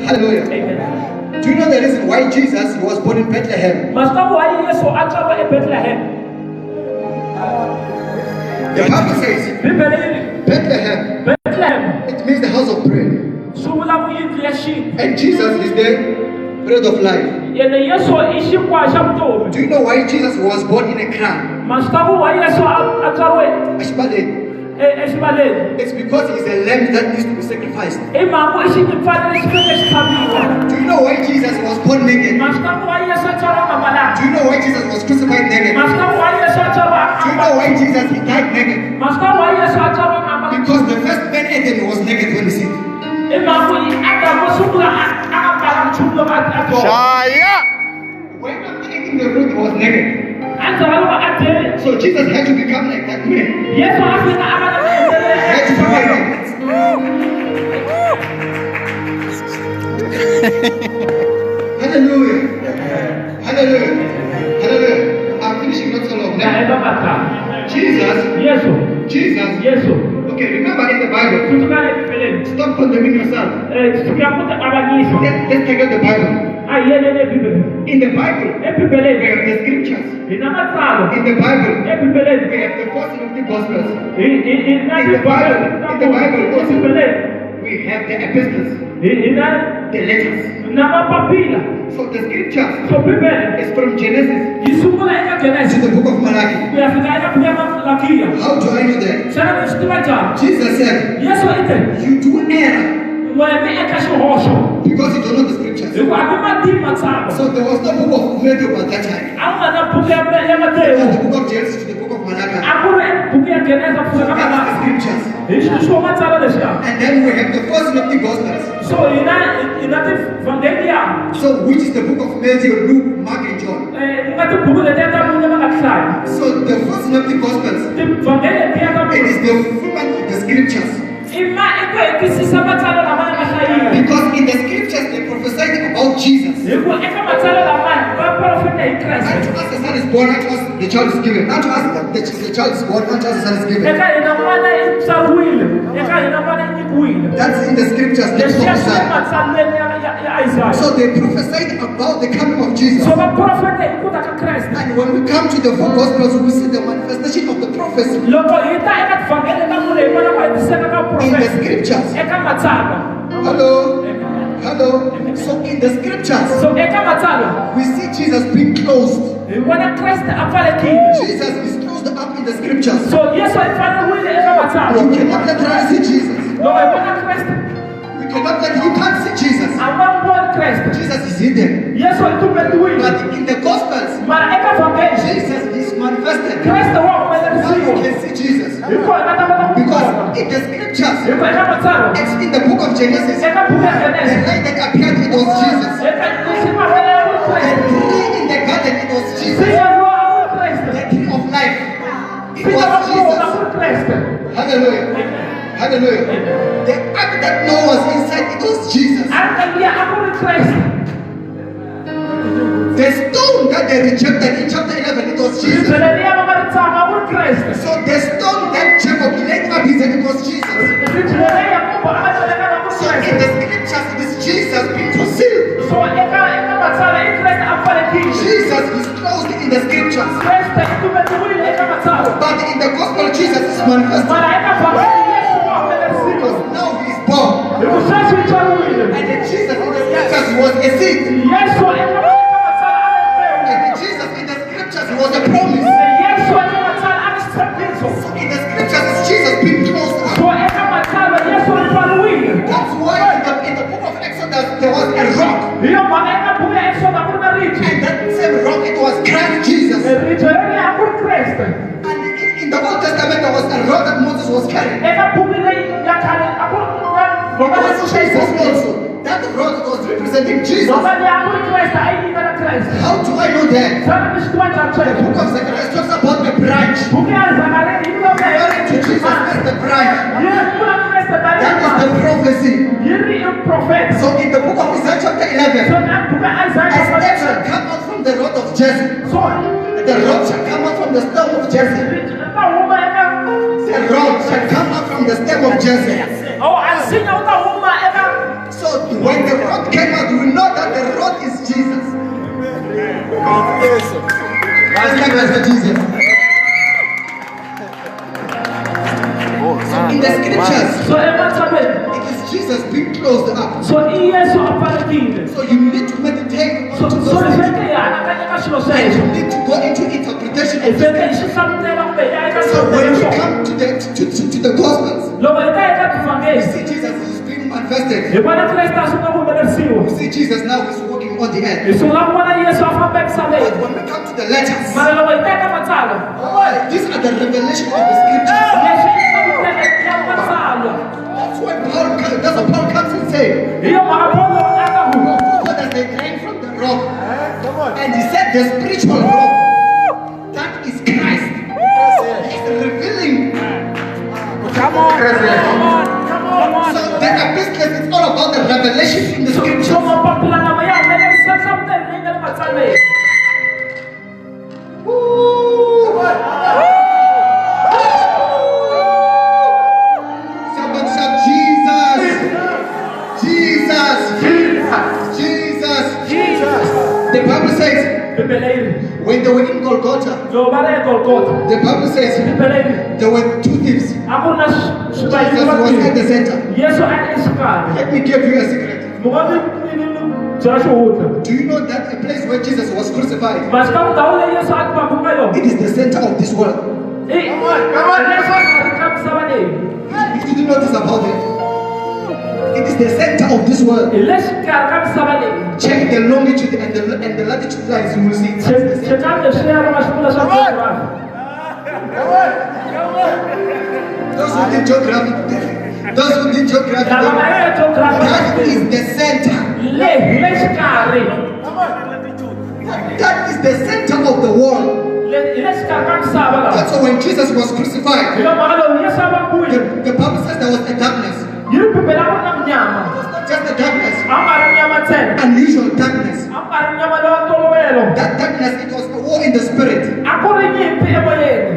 Hallelujah. Amen. Do you know the reason why Jesus was born in Bethlehem? The Bible says Bethlehem. It means the house of bread. And Jesus is the bread of life. Do you know why Jesus was born in a crown? It's because he's a lamb that needs to be sacrificed. Do you know why Jesus was born naked? Do you know why Jesus was crucified naked? Do you know why Jesus he died naked? Because the first man Adam was naked when he sinned. When after eating the fruit he was naked. So Jesus had to become like that man. He had to become like that. Hallelujah. Hallelujah. Hallelujah. I'm finishing not so long. Jesus. Okay, remember in the Bible. Stop condemning yourself. Let's take out the Bible. In the Bible, we have the scriptures. In the Bible, we have the four synoptic gospels. In the Bible, also, we have the epistles, the letters. So the scriptures is from Genesis to the book of Malachi. How do I know that? Jesus said, you do error because you don't know the scriptures. So there was no book of Matthew at that time. There was the book of Genesis to the book of Malachi. So that's the scriptures. And then we have the four synoptic gospels. So which is the book of Matthew, Luke, Mark, and John. So the four synoptic gospels, it is the fulfillment of the scriptures. Because in the scriptures they prophesied about Jesus. Unto us the son is born, unto us the child is given. Unto us the child is born, unto us the son is given. That's in the scriptures they prophesied. So they prophesied about the coming of Jesus. And when we come to the four gospels, we see the manifestation of the prophecy in the scriptures. Hello. So in the scriptures, we see Jesus being closed. Jesus is closed up in the scriptures. You cannot literally see Jesus. You can't see Jesus. Jesus is hidden. But in the gospels, Jesus is manifested. Now you can see Jesus. Because in the scriptures, it's in the book of Genesis, the light that appeared, it was Jesus. The tree in the garden, it was Jesus. The tree of life, it was Jesus. Hallelujah. The ark that Noah was inside, it was Jesus. The stone that they rejected in chapter 11, it was Jesus. So the stone that Jacob laid up his head, it was Jesus. So in the scriptures, it is Jesus being concealed. Jesus is closed in the scriptures. But in the gospel, Jesus is manifested. Because now he is born. And the Jesus in the scriptures was a seed. And the Jesus in the scriptures was a promise. So in the scriptures, it's Jesus being closed up. That's why in the book of Exodus, there was a rock. And that same rock, it was Christ Jesus. And in the Old Testament, there was a rock that Moses was carrying. It was Jesus also. That rock was representing Jesus. How do I know that? The book of Zechariah talks about the branch. Referring to Jesus as the branch. That is the prophecy. So in the book of Isaiah chapter 11, a step shall come out from the rod of Jesse. The rod shall come out from the stem of Jesse. The rod shall come out from the stem of Jesse. the rod came out, we know that the rod is Jesus. Let's clap for Jesus. So in the scriptures, it is Jesus being closed up. So you need to meditate on those things. And you need to go into interpretation of the scriptures. So when we come to the Gospels, you see Jesus is being manifested. You see Jesus now is walking on the earth. But when we come to the letters, these are the revelation of the scriptures. That's what Paul comes and says. That they drank from the rock. And he said the spiritual rock, that is Christ. He's revealing. Come on. So the epistles is all about the revelation in the scriptures. Somebody shout Jesus. Jesus. Jesus. Jesus. The Bible says when they were in Golgotha, the Bible says there were two thieves. Jesus was at the center. Let me give you a secret. Do you know that a place where Jesus was crucified, it is the center of this world? If you didn't notice about it, it is the center of this world. Check the longitude and the latitude lines, you will see it's the center. Those who did geography, that is the center. That is the center of the world. That's why when Jesus was crucified, the Bible says there was a darkness. It was not just a darkness, unusual darkness. That darkness, it was a war in the spirit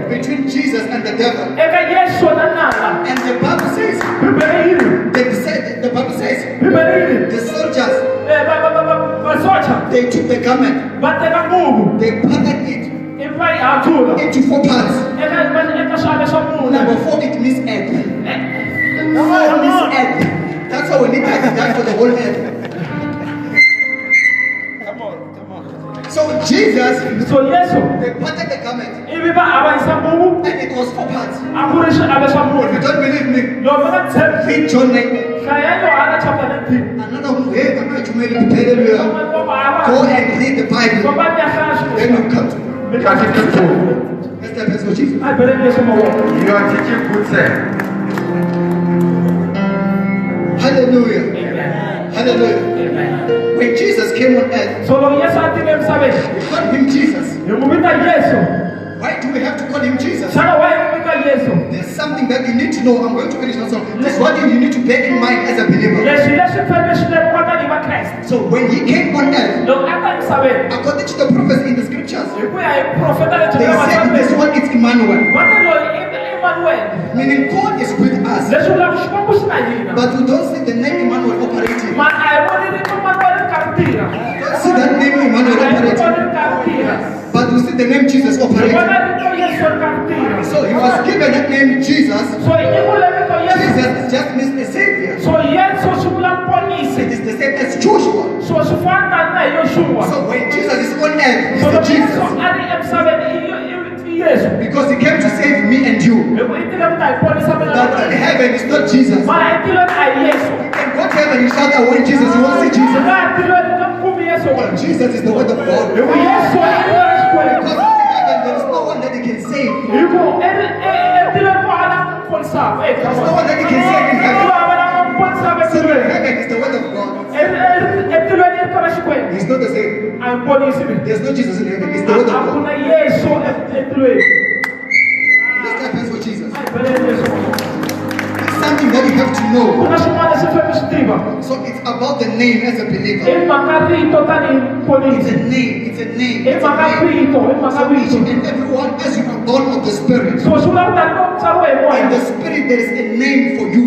between Jesus and the devil. And the Bible says, the soldiers, they took the garment, they parted it into 4 parts. Number 4, it means earth. That's why we need to die for the whole earth. Come on. So Jesus, they parted the garment, and it was 4 parts. If you don't believe me, read John 9. Go and read the Bible. Then you come to me. Let's step into Jesus. You are teaching good sense. Hallelujah. Amen. Hallelujah. Amen. When Jesus came on earth, we call him Jesus. Why do we have to call him Jesus? There's something that you need to know. I'm going to finish now. There's one thing you need to bear in mind as a believer. So when he came on earth, according to the prophets in the scriptures, they said this one is Emmanuel. Meaning God is with us. But we don't see the name Emmanuel operating. Don't see that name Emmanuel operating. But we see the name Jesus operating. So he was given that name Jesus. Jesus just means the Savior. It is the same as Joshua. So when Jesus is on earth, he's the Jesus. Because he came to save me and you. But in heaven is not Jesus. You can go to heaven and shout out when Jesus, you won't see Jesus. But Jesus is the word of God. Because in heaven there is no one that he can save. There is no one that he can save in heaven. So in heaven is the word of God. He's not the same. There's no Jesus in heaven. It's the word of God. Let's clap hands for Jesus. It's something that you have to know. So it's about the name as a believer. It's a name. It's a name. It's a name. So each and everyone, as you are born of the Spirit, in the Spirit there is a name for you.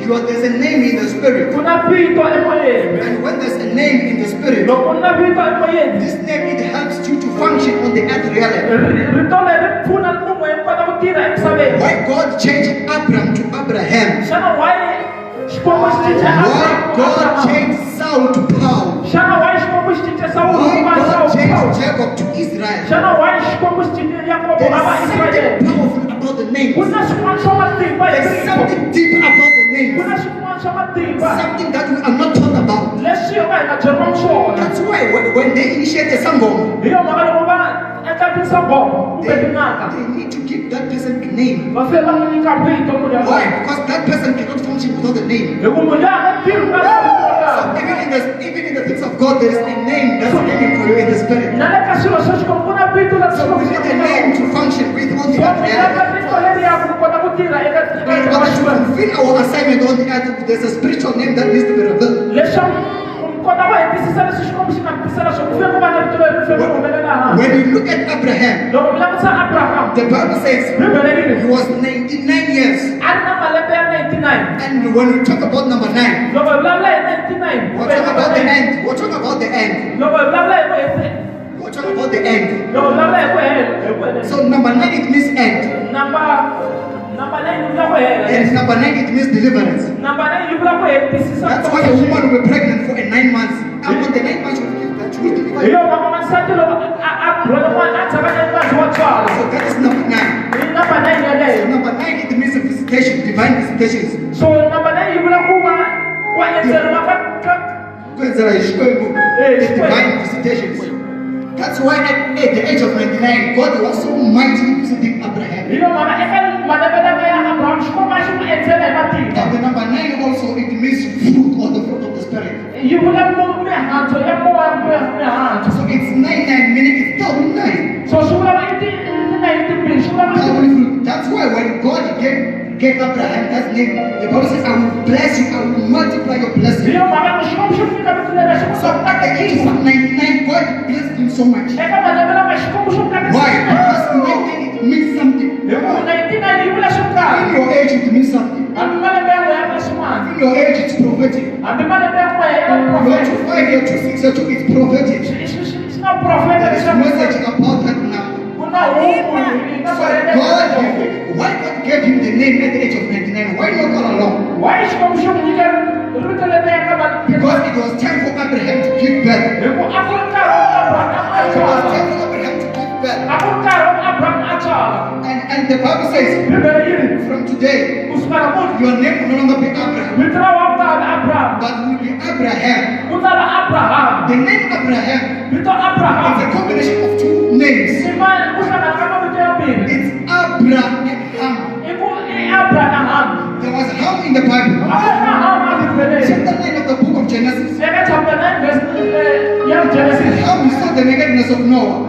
You there's a name in the spirit. And when there's a name in the spirit, this name, it helps you to function on the earth reality. Why God changed Abram to Abraham? Why God changed Saul to Paul? Why God changed Jacob to Israel? There's something powerful about the name. There's something deep about the name. Something that we are not taught about. That's why when they initiate a sangoma, they need to give that person a name. Why? Because that person cannot function without a name. So even in the things of God, there is a name that's given for you in the spirit. So we need a name to function with on the earth. In order to fulfill our assignment on the earth, there's a spiritual name that needs to be revealed. When you look at Abraham, the Bible says he was 99 years. And when we talk about number 9, we're talking about the end. We're talking about the end. We're talking about the end. So number 9, it means end. And number 9, it means deliverance. That's why a woman will be pregnant for 9 months. After the 9 months, she will deliver. So that is number 9. So number 9, it means a visitation, divine visitations. So number 9, divine visitations. That's why at the age of 99, God was so mighty visiting Abraham. And the number 9 also, it means fruit or the fruit of the Spirit. So it's 99, meaning it's double 9. Double fruit. That's why when God gave Abraham that name, the Bible says, I will bless you, I will multiply your blessing. So at the age of 99, God blessed him so much. Why? Because 99, it means something. In your age, it means something. In your age, it's prophetic. Your 5 year, 2, 6 year, 2, it's prophetic. It's not prophetic. There is a message about that now. So why God gave him the name at the age of 99? Why not all along? Because it was time for Abraham to give birth. It was time for Abraham to give birth. And the Bible says, from today, your name will no longer be Abraham, but will be Abraham. The name Abraham is a combination of 2 names. It's Abraham and Ham. There was Ham in the Bible. Chapter 9 of the book of Genesis. Ham saw the nakedness of Noah.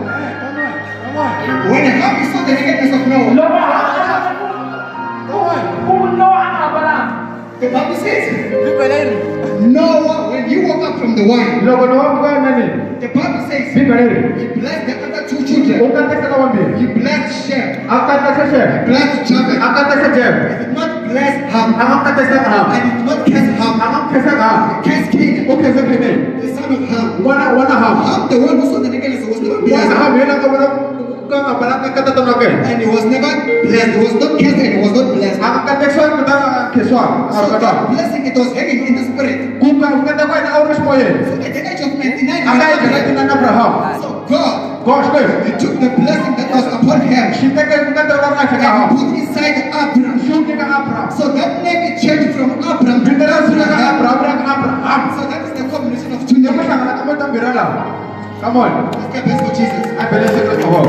When Ham saw the nakedness of Noah, the Bible says, Noah, when he woke up from the wine, the Bible says, he blessed the other 2 children. He blessed Shem. He blessed Japheth. He did not bless Ham. And he did not curse Ham. He cursed Canaan, the son of Ham. Ham, the one who saw the nakedness, was never blessed. And he was never blessed. He was not cursed and he was not blessed. So that blessing, it was hanging in the spirit. So at the age of 99, so God, he took the blessing that was upon him and he put inside Abraham. So that name it changed from Abraham to Abraham. So that is the combination of 2 names. Come on. Let's get best for Jesus. I believe it for God.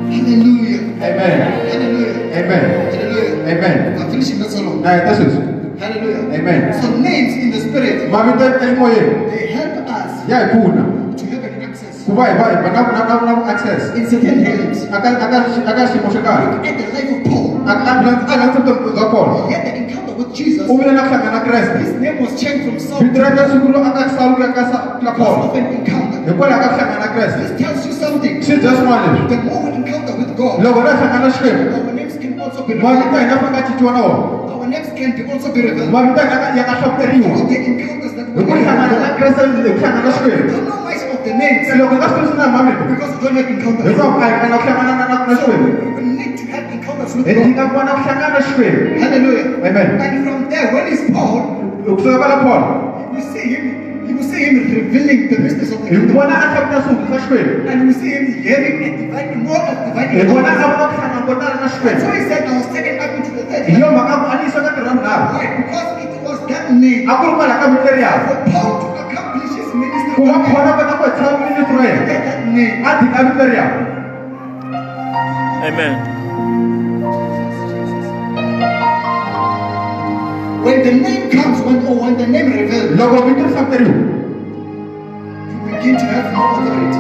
Hallelujah. Amen. Hallelujah. Amen. Hallelujah. Amen. I'm finishing that song. Hallelujah. Amen. So names in the spirit, they help us to have an access in certain realms. Look at the life of Paul. He had the encounter with Jesus. His name was changed from Saul to of an encounter. This tells you something. The more we encounter with God, our name names can also be revealed. Our names can be also be revealed. All the encounters that we have. We don't know much of the names because we don't have encounters. So we need to have encounters with God. Hallelujah. Amen. And from there, when it's Paul, you will see him revealing the business of the kingdom. And you see him hearing and dividing more of dividing. So he said, I was taken up into the third heaven. Why? Because it was that need for Paul to accomplish his ministry. That need. Amen. When the name comes, when the name reveals, you begin to have more authority.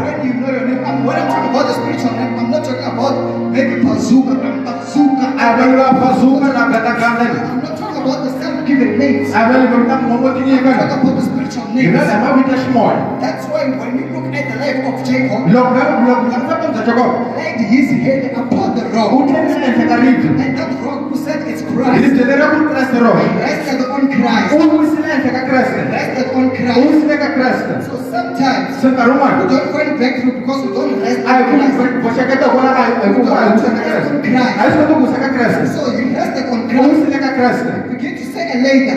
When you know your name, when I'm talking about the spiritual name, I'm not talking about maybe bazooka. I'm not talking about the self-given names. I'm talking about the spiritual names. That's why when you look at the life of Jacob, laid his head upon the rock, and that rock who said it's Christ, rested on Christ, rested on Christ. So sometimes we don't find breakthrough because we don't rest on Christ. So you rested on Christ. Begin to say a later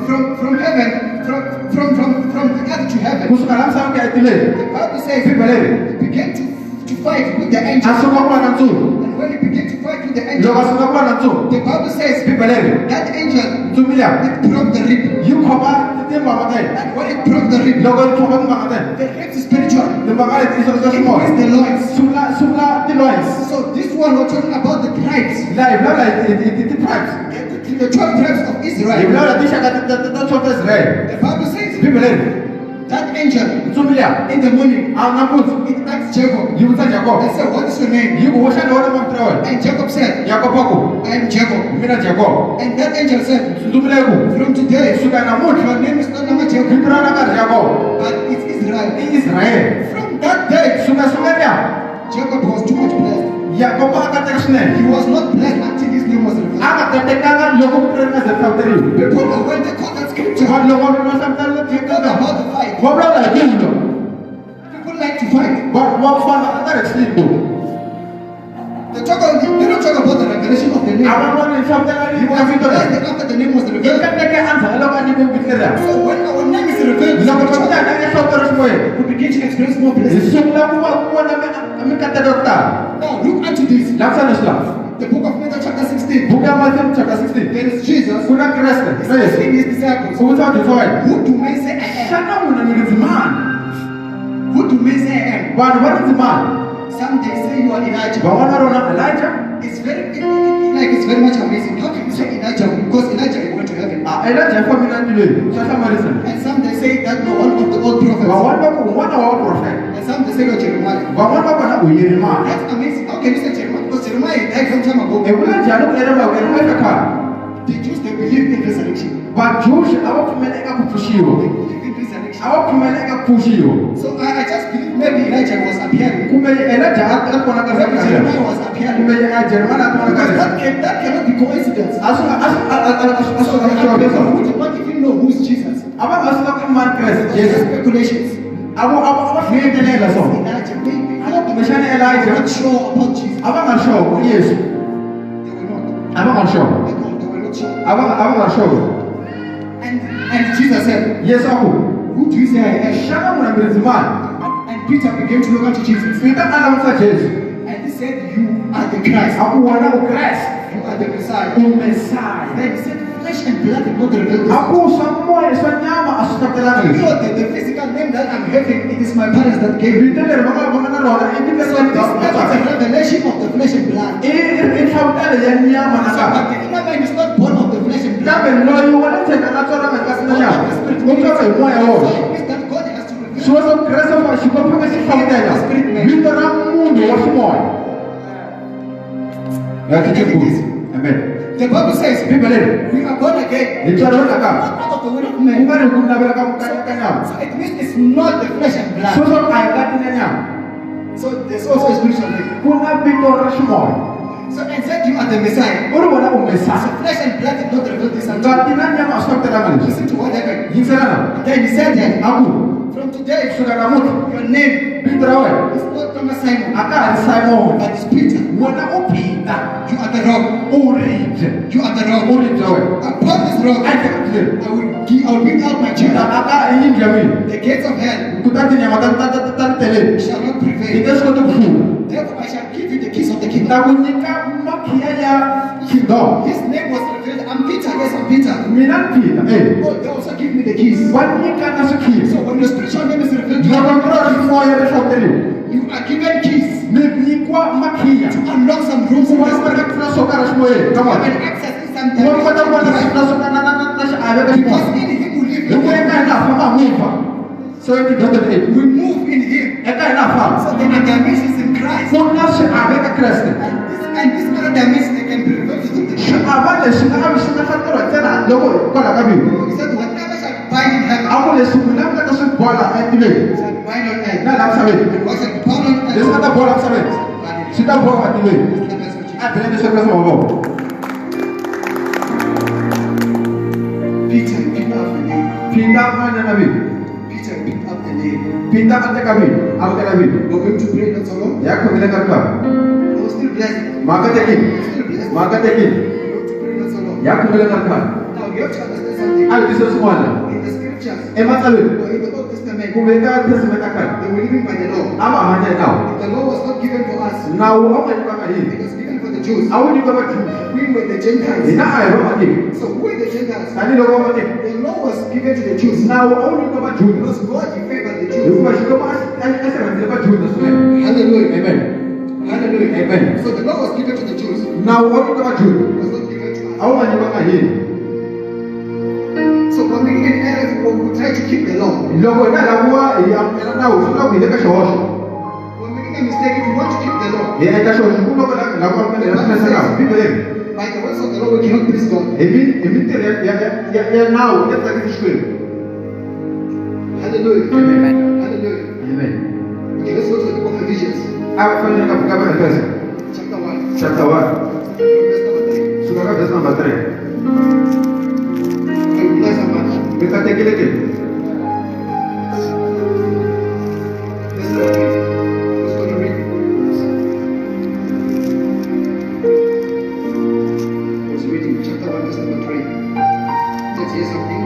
from heaven, from the earth to heaven. The Bible says he began to fight with the angels. And when he began to fight with the angels, the Bible says that angel it broke the rib. And when it broke the rib, the rib is spiritual. It was the loins. So this one we're talking about the tribes. The 12 tribes of Israel. The Bible says that angel in the morning it asked Jacob. They said, what is your name? And Jacob said, I am Jacob. And that angel said, from today your name is not longer Jacob, but it's Israel. From that day Jacob was too much blessed. He was not blessed until his name was revealed. People know when they quote that scripture, they talk about the fight. People like to fight. They don't talk about the revelation of the name. He was blessed after the name was revealed. So when our name is revealed, we begin to experience more blessings. Now look unto this. The book of Matthew chapter 16. There is Jesus. He's asking his disciples, who do men say I am? Who do men say I am? Some they say you are Elijah. It's very much amazing. How can you say Elijah? Because Elijah went to heaven. And some they say that you're one of the old prophets. And some they say you're Jeremiah. That's amazing. How can you say Jeremiah? Because Jeremiah died some time ago. The Jews, they believe in resurrection. But Jews, they believe in resurrection. So I just believe maybe Elijah was appearing. Maybe Jeremiah was appearing. Because that cannot be coincidence. So who do not even know who is Jesus? There's speculations. Elijah, not sure about Jesus. Yes. They were not. I'm not sure. They were not sure. I'm not sure. And Jesus said, Yes, who do you say I am? And Peter began to look unto Jesus. And he said, you are the Christ. You are the Messiah. Then he said, flesh and blood did not reveal this. The physical name that I'm having, it is my parents that gave me. So that is a revelation of the flesh and blood. So but the inner man is not born of the flesh and blood. So it means that God has to reveal. Amen. The Bible says, we are born again. Not out of the will of men. So it means it's not the flesh and blood. So there's also a spiritual name. Kuna vito ra ximoya. So and said you are the Messiah. U ri wena u So Mesiya. flesh and blood did not reveal this unto you. Ngati na nyama a swi kotelanga leswi. Listen to what happened. Yingisela Then he said that aku from today, kusuka namuntlha your name vito ra wena is not Thomas Simon, a ka ha ri Simon. but it's Peter. Wena u Peter. You are the rock. U ribye. You are the rock. U ribye wena. Upon this rock, A hi tekatile. I will bring out my children. A ka hi yindlu ya mina. The gates of hell Kutani tinyama ta ni teleni. shall not Hi prevail. nge swi koti ku hlula. Therefore, I shall give you the keys of the kingdom. Ta ku nyika makhiya ya kingdom. His name was revealed. I'm Peter. Yes, I'm Peter. Mina ni Peter. Oh, they also give me the keys. Va nyika na swikhiya. So when your spiritual name is revealed, Loko mi ri ximoya ri hloteriwa. you are given keys Mi nyikiwa makhiya. to unlock some rooms Ku in va the mi kota spirit. ku pfula swo karhi ximoyeni. Come You on. have access in some Ku va mi kota ku vona dimension. swilo swo na xiave ka Because ximoya. in him we live, Hi ku eka hina ha famba hi muva. So i dyondzo leyi. we move in him. Eka hina ha So famba. there are dimensions in Christ. Ku na xiave ka Kreste. And this other dimension they can be revealed through the church. Xiave lexi nga vi xi nga hlateriwa ntsena loko hikwalaho ka mina. He said, whatever shall bind in heaven A ku leswi n'wina mi nga ta swi bola etilweni shall bind on earth. na laha misaveni. And what shall bound on Leswi nga ta earth. bola misaveni swi ta boha etilweni. The best of Jesus. A bheleni leswi ri ka swivavoko. Peter picked up the name. Phinda a nana vito. Peter picked up the name. Phinda a teka vito. A ku teka vito. We're going to pray not so long. Ya khomile ka nkarhi. I was still blessed. Mhaka tekile. Still blessed. Mhaka tekile. We're going to pray not so long. Ya khomile ka nkarhi. Now you have to understand something. A hi twisisa swin'wana. In the scriptures, Ematsalweni or in the Old Testament, kumbe eka testament ta khale they were living by the law. a va hanya hi nawu. The law was not given for us. Nawu a wu nga nyikiwanga It hina. was given for the Jews. A wu nyikiwa vaJuda. We were the Gentiles. Hina a hi vamatiko. So who are the Gentiles? Tanihiloko vamatiko. The law was given to the Jews. Nawu a wu nyikiwa vaJuda. Because God he favored the Jews. Hikuva Xikwembu a sirhelelile vaJuda swinene. Hallelujah. Amen. Hallelujah. Amen. So the law was given to the Jews. It Nawu a wu nyikiwa vaJuda. was not given to A us. wu nga nyikiwanga hina. So when we get errors, we try to keep the law. Loko hina laviwa hi amukela nawu swi vula ku hi le ka xihoxo. When we make a mistake, if we want to keep the law, Hi endla xihoxo ku loko lava amukela hi swinene nawu. Vito leri. by the words of the law, we cannot please God. Hi mintirho ya nawu ya tsakisa Xikwembu. Hallelujah. Amen. Hallelujah. Amen. Okay, let's go to the book of Ephesians, A va fanele ka pfuka va Efeso. chapter 1, Chapter 1. verse number 3. Suka ka verse number 3. I will bless someone. Mi katekile ke? Verse number 3. Let's go to read. I was reading chapter 1, verse number 3. Let's hear something.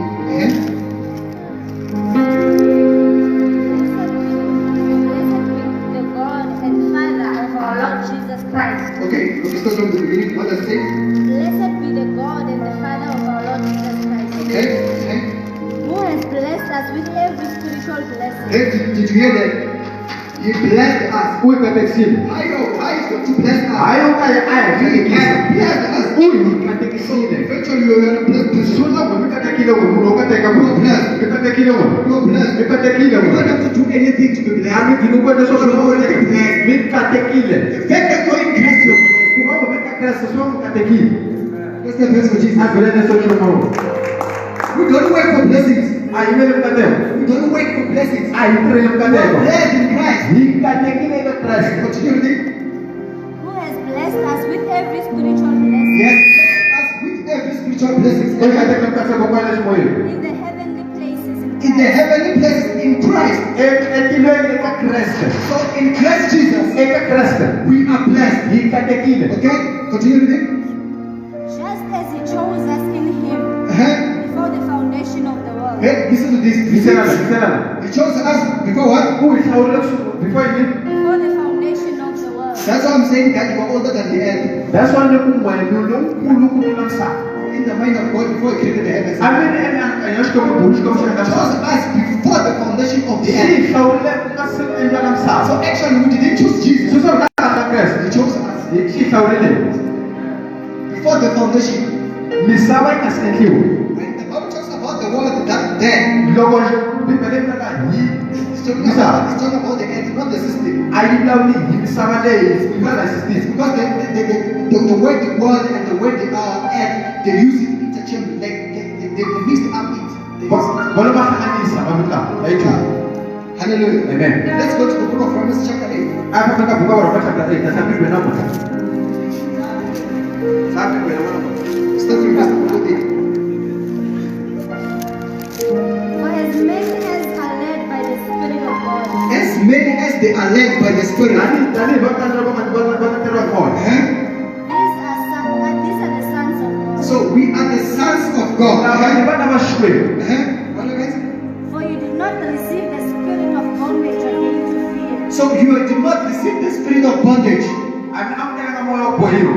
The God and Father of our Lord Jesus Christ. Okay, let's start from the beginning. What does it say? Blessed be the God and the Father of our Lord Jesus Christ, Okay. who has blessed us with every spiritual blessing. Hey, did you hear that? He blessed us. U hi katekisile. I know. I is going to bless us. Hayi u ka hi a hi He katekisa. has blessed us. U hi katekisile. Eventually, you are a blessed person. Swi vula ku mi katekile n'we munhu u kateka n'we. Mi katekile n'we. You are blessed. Mi katekile You don't n'we. have to do anything to be A blessed. mi dini ku endla swo ka swi nga mi katekile. The fact that you're in Christ, you're blessed. Ku va u mi ka Kreste swi va mi katekile. That's the best for Jesus. A bheleni leswi swi nomo. We don't wait for blessings. A hi yimeli mikateko. We don't wait for blessings. A hi tirheli We are mikateko. blessed in Christ. Hi katekile eka Kreste. Continue reading. Who has blessed us with every spiritual blessing Yes. Us with every spiritual blessings. U hi katekile mikateko kwale ximoyeni. in the heavenly places in In the Christ. heavenly places in Christ. Etilweni eka Kreste. So in Christ Jesus, Eka Kreste. we are blessed. Hi katekile. Okay? Continue reading. Just as He chose us in Him Uh-huh. before the foundation of the world. Hey, listen to this. Yiselana. He chose us before what? U hi hlawurile before yi Before the foundation of the world. That's why I'm saying that you are older than the earth. That's why ni ku n'wenu lonkulu ku tlula misava. In the mind of God before He created the heavens. A mi ri emianakanya Xikwembu Xikwembu xi endla He chose misava. us before the foundation of the Xi earth. hi hlawurile ku nga se endlaka misava. So actually, we didn't choose Jesus. Swi swi ri ka Kreste. He chose us Xi hi hlawurile. before the foundation. Misava yi nga si endliwa. When the Bible talks about the world that then, Loko Bibele yi vulavula hi it's talking misava. about the earth, not the system. A yi vulavuli hi misava leyi yi nga na system. Because the word the world and the word the earth, they use it interchangeably. Like they mixed up it. They use it. Vona va hlanganisa va mitlawa. Hi nchumu. Hallelujah. Amen. Let's go to the book of Romans chapter 8. Hapa tunavuka Waroma chapter 8. Sasa Biblia inapo. Sasa Biblia inapo. Start from verse 14. For as many as are led by the Spirit of God, As many as they are led by the Spirit. Tani bakatero God. these are the sons of God. So we are the sons of God. Bana bashwe. What guys? For you did not receive the spirit of bondage again to fear, So you did not receive the spirit of bondage. Amna moyo kwa hiyo.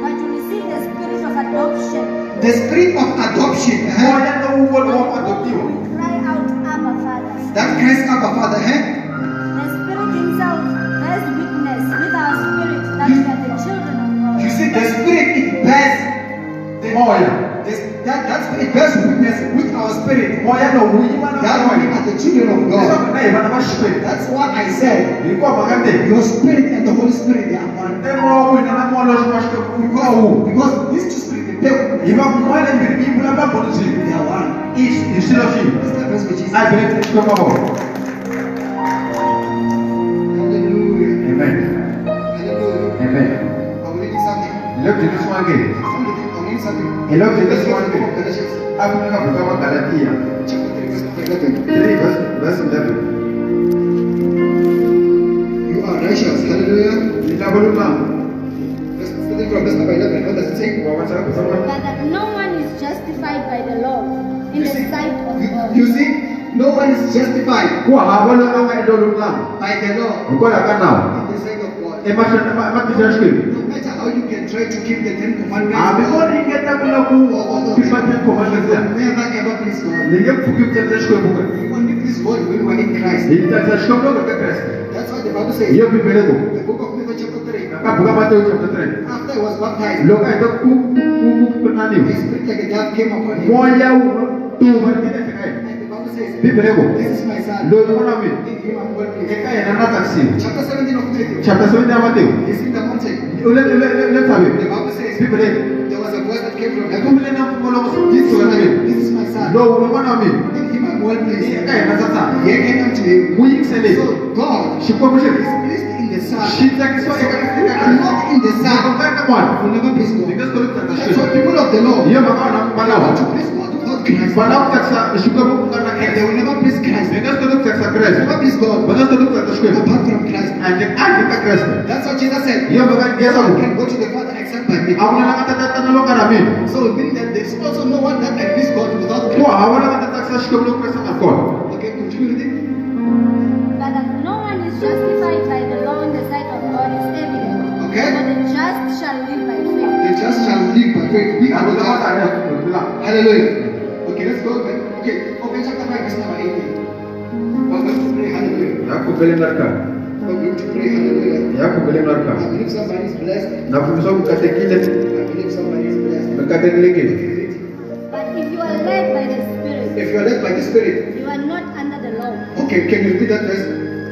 but you received the spirit of adoption. The spirit of adoption. Moja ndio uko wa adoptiwa. Cry out, Abba, Father. That cries Abba Father. The Spirit Himself bears witness with our spirit that we are the children of God. You see, the spirit it bears Moja. that spirit bears witness with our spirit. Moja ndio uima na That we are the children of God. naye bana bashwe. That's why I said Ilikuwa magande. your spirit and the Holy Spirit they are one. Demo wina na moyo bashwe kwa huu. Because these two spirits they are Iba mwana mbili bula babozi. one. Each instead of you. That's the verse which is. I believe it's come about. Hallelujah. Amen. Hallelujah. Amen. I'm reading something. Look at this one again. I'm reading something. Look at Let's this go one to the book of again. Galatians. Africa kutoka Galatia. Chapter 3 verse number 11. 3 verse 11. You are righteous. Hallelujah. Ninabolula. Starting from verse number 11. What does it say? Kwa watu kusoma. But that no one is justified by the law in the sight of God. You see, no one is justified Kwa habolo kama idolula. by the law Ngola kana. in the sight of God. Emasha No matter how you can try to keep the Ten Commandments, Abikoni ingeta kula ku kipate commandments ya. never ever please God. Ningefuki kutazashwe buka. You only please God when we are in Christ. Itazashwe buka kwa Kristo. That's what the Bible says. Hiyo Biblia iko. The book of Matthew chapter 3. Kabuka Mathayo chapter 3. After he was baptized, Loka ito kunani. the spirit like a dove came upon him. Moja tu barikita sekai. And the Bible says, Biblia iko. this is my son. Ndio unaona mimi. In him I'm well pleased. Eka yana taksi. Chapter 17 of Matthew. Chapter 7 ya Mathayo. He's in the mountain. Ule sabe. The Bible says, Biblia. there was a voice that came from heaven. Kumbe na kumolo msijisi wa mimi. This is my son. Ndio unaona mimi. In him I'm well pleased. Eka yana sasa. He came unto him. Muyi sele. So God Shikwa mshe. is pleased in the son. Shita kiswa eka And not in the son. Kwa mwana. Will never please God. Because kwa That's why people of the law Hiyo makao want banawa. to please God without Christ. Banawa kasa shikwa mukana And they kesa. will never please Christ. They Because kwa kasa will Kristo. never please God Because kwa kasa shikwa. apart from Christ. Andika Kristo. That's what Jesus said. Hiyo makao No gesa one mu. can go to the Father except by me. Hakuna na kata na loka na mimi. So it means that there's also no one that can please God without Kwa Christ. hawana kata taksa shikwa mlo Kristo na kwa. Okay, continue with it. But that no one is justified by the law in the sight of God is evident. Okay. For the just shall live by faith. The just shall live by faith. We are the Hakuna just. kata ya kula. Hallelujah. Okay, let's go back. Okay, open chapter 5, verse number 18. We're going to pray. Hallelujah. Yako bele narka. We're going to pray. Hallelujah. Yako bele narka. I believe somebody is blessed. Na kumso mkate kile I believe somebody is blessed. mkate leke. But if you are led by the Spirit, If you are led by the Spirit, you are not under the law. okay, can you repeat that verse?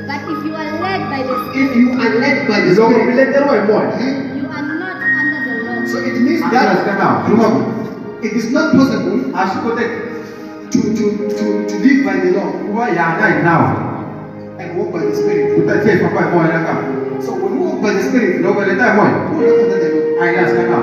But if you are led by the If Spirit, you are led by the Loko Spirit, bile tero imo. you are not under the law. so it means That's that kana. Kuma. it is not possible Ashikote to live by the law kuwa ya nai now. and walk by the Spirit. Utatie papa mo ya ka. So when we walk by the Spirit, Loko bile ta mo. we are not under the law. Ai ya kana.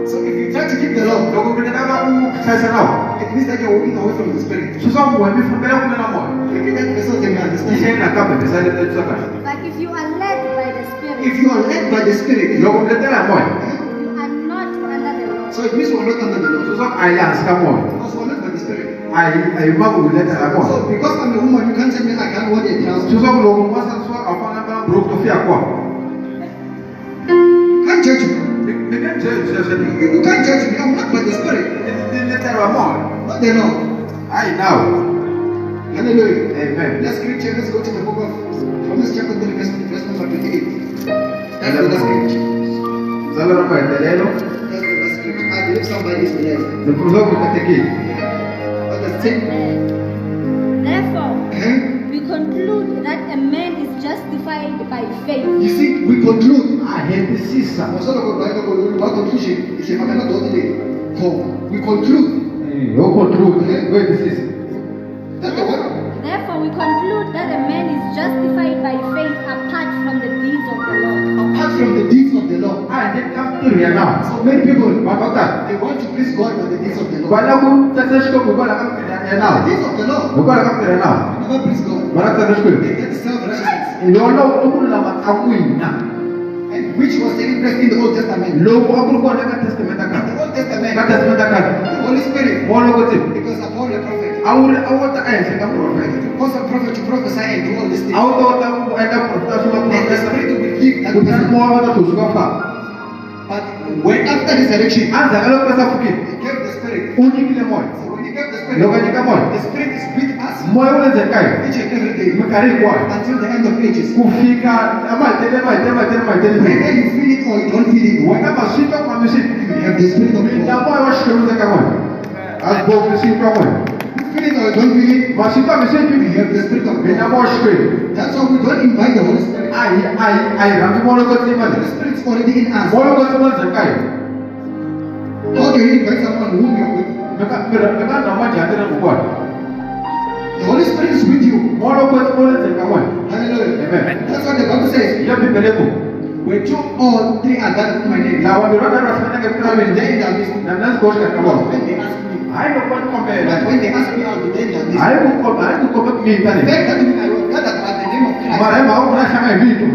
So if you try to keep the law, Loko bile ta ka sasa now. it means that you are walking away from the Spirit. Susa mo mi fumela kuna na mo. Repeat that verse so they may understand. Ise na kape bisa ile tsaka. But if you are led by the Spirit, If you are led by the Spirit, Loko bile ta mo. you are not under the law. so it means we are not under the law. Susa ai ya ska mo. Because we are led by the Spirit. Ai ma ko bile ta mo. So because I'm a woman, you can't tell me I can't wear a trouser. Susa ko loko mo sa susa afana ba bro to fi akwa. You can't judge me. Ni kan je se ni. You can't judge me. I'm led by the Spirit. Ni ta mo. Not the law. Ai now. Hallelujah. Amen. Let's scripture. Let's go to the book of Romans chapter 3, verse number 28. That's the last scripture. Zalo na pa telelo. That's the last scripture. I believe somebody is blessed. Ni kumzo ko kateki. What does it say? Therefore, Eh? we conclude that a man is justified by faith. You see, we conclude. Ahente sisa. By conclusion, it's a matter of we conclude Yo control. Go this is. that the what? Therefore, we conclude that a man is So many people, Va contar. they want to please God by the deeds of the Lord. Qual é o testemunho que vai lá com ele? The deeds of the Lord, Não vai lá com ele não. they never please God. Vai lá com ele. They get self-righteousness, Não não lá matakuina. and which was taking place in the Old Testament. Logo akuru kwa na testamento In ka. the Old Testament, Ka testamento ka. the Holy Spirit, Molo ko ti. because of all the prophet, Awata ayense ka prophet. cause a prophet to prophesy and do all these things. Awata enda prophet And the prophet. Spirit will give that Kutan person. mo awata tusuka fa. But when after resurrection, Anza kalo pesa fuki. he gave the Spirit. Unyikile moyo. So when he gave the Loga Spirit, nika moyo. the Spirit is with us Moyo ule zekai. each and every day Mkari kwa. until the end of ages. Kufika ama tele. Whether you feel it or you don't feel it, Waka masito kwa misi. you have the Spirit of Minda God. moyo washikuru zeka moyo. Agbo misi kwa moyo. You feel it or you don't feel it, Masito misi you pipi. have the Spirit of Minda God. moyo shikuru. That's why we don't invite the Holy Spirit. Ai rami moyo kwa The timani. Spirit is already in us. Moyo kwa timani zekai. How do you invite someone whom you are with? Meka na maji atena mkwa. The Holy Spirit is with you. Moyo kwa timani zeka moyo. Hallelujah. Amen. That's what the Bible says. Ya bibeleko. Where two or three are gathered in my name, La wabirona rasmana I kwa will be there mende. in their midst. Na nasi koshka But kama. when they ask me, Ai no kwa kombe. but when they ask me, I will be there in their midst. Ai kukombe In mitani. fact, that means I will gather at the name of Christ. Marema au kuna shama vitu.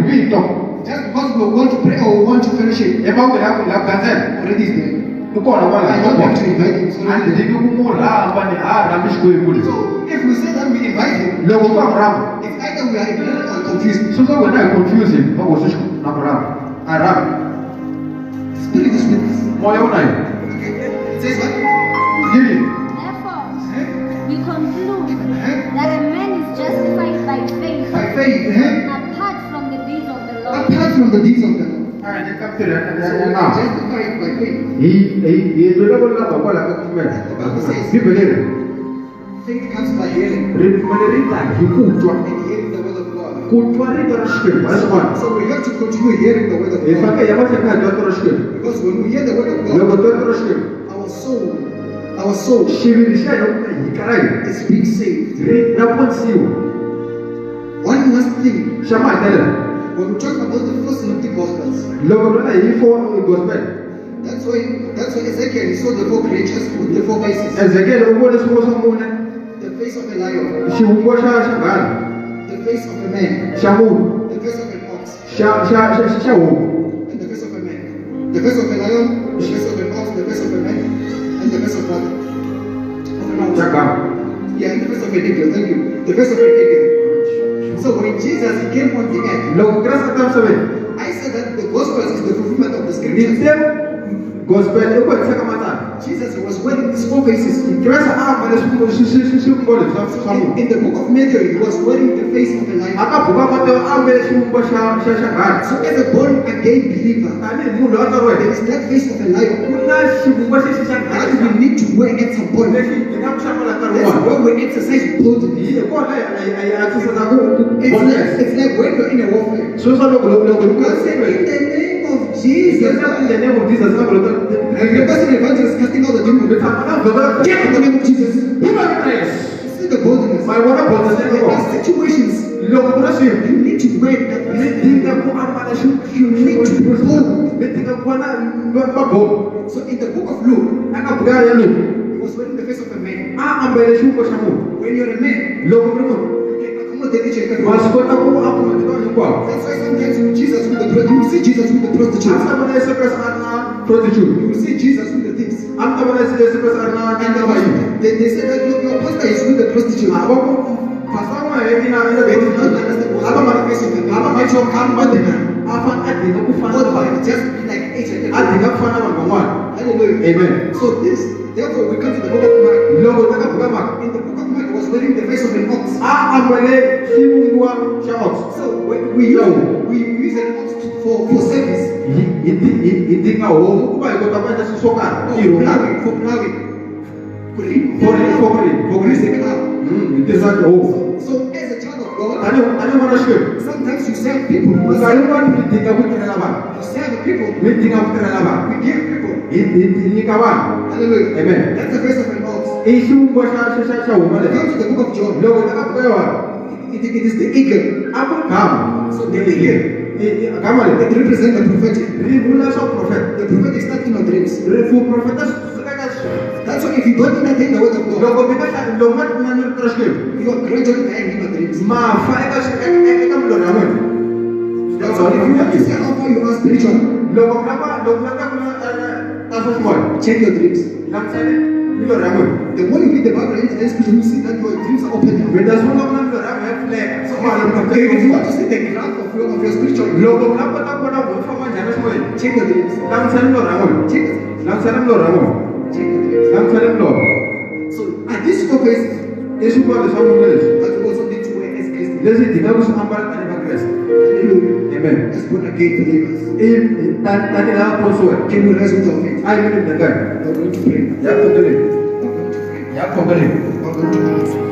Just because we want to pray or we want to fellowship, Ema la gazelle. already is there. Tuko na wala I don't have to invite him. So, Andi digi kumula ambani ramish kuli. so if we say that we invite him, Lego kwa mramu. it's either we are ignorant or confused. Sasa wena confusing kwa wosishu na mramu. Aramu. Spirit is with us. Moyo unayo. Okay. It says what? Hili. Therefore, we conclude that a man is justified by faith By faith, apart from the deeds of the law. apart from the deeds of the law. Aya ni kaptira So we na. are justified by faith. Hii ndio la kwa la kumela. Biblia. Faith comes by hearing, Rita hikutwa. and hearing the word of God. Kutwa rita rashkiri. Asma. So we have to continue hearing the word of Ifaka God. yamase ka ndio rashkiri. Because when we hear the word of Lego God, ndio rashkiri. our soul Shibirisha yikarai. is being saved. Rita ponsiu. One last thing, Shama tele. when we talk about the first synoptic gospels, Lego ndio ifo gospel. that's why Ezekiel he saw the four creatures with the four faces. Ezekiel ubone sumo somune. The face of a lion, Shiungo shangana. the face of a man, Shamu. the face of an ox, Shawu. and the face of a man. The face of a lion, the face of an ox, the face of a man, and the face of what? Of an ox. Chaka. Yeah, and the face of an eagle, thank you. The face of an eagle. So when Jesus he came on the earth, Lego grasa tamsabe. I said that the gospels is the fulfillment of the scriptures. Nitem gospel iko tsaka mata. Jesus was wearing these four faces. Grasa ama le sumo mbole samu. In the book of Matthew, he was wearing the face of a lion. Akavuka mate ame sumo shangana. So as a born again believer, Ani mundu atarwe. there is that face of a lion Kuna sumo that shangana. we need to wear at some point. That's Inakushamala tarwa. where we exercise boldly. Iye kwa ay atisa za ku. It's like when you're in a warfare. Sosa logo God said, in the name of Jesus, in the name of Jesus, and the person evangelist casting out the demon. Get in the name of Jesus. See the boldness. My word of God, There are situations you need to wear that face. You need to be bold. So in the book of Luke, he was wearing the face of a man. When you're a man, you can accommodate each and every one. That's why sometimes you see Jesus with the prostitutes. You will see Jesus with the thieves. And they say that look, your pastor is with the prostitute. Otherwise, just be like each and every one. Hallelujah. Amen. So therefore we come to the book of Mark. In the book of Mark, he was wearing the face of an ox. So we use an ox for service. For plowing. For greasing cow. So as a child of God, sometimes you serve people. You serve people. We give people. Hallelujah. Amen. That's the face of an ox. Come to the book of John. It is the eagle. So the eagle Gamale. It represents the prophetic. Rivula so prophet. The prophetic starts in your dreams. Rifu prophetas. That's why if you don't entertain the word of God, Logo bika lomat nanur trashkim. you are gradually dying in your dreams. Ma faika se ekam lo ramon. That's why if you want to see how far you are spiritually, Logo napa kuna asos moy. check your dreams. Lam sale lo ramon. The more you read the Bible in the scripture, you see that your dreams are open now. Vedas mo lo ramon fle. So Okay, if you want to see the graph of your spiritual life, logo napa kuna wo fama janas moy. check your dreams. Lam sale lo ramon. Check your dreams. Lam sale lo ramon. Check your dreams. Lam sale lo. So, at these two phases, Yesu kwa le samu ngeles. that you also need to wear as Christians. Lezi dikabu ambal ani Christ. Hallelujah. Amen. As born again believers. Tadi la posuwe. Can you rise with your faith? Ay minute na gan. We're going to pray. Ya pogale. We're going to pray. Ya pogale. We're going to pray.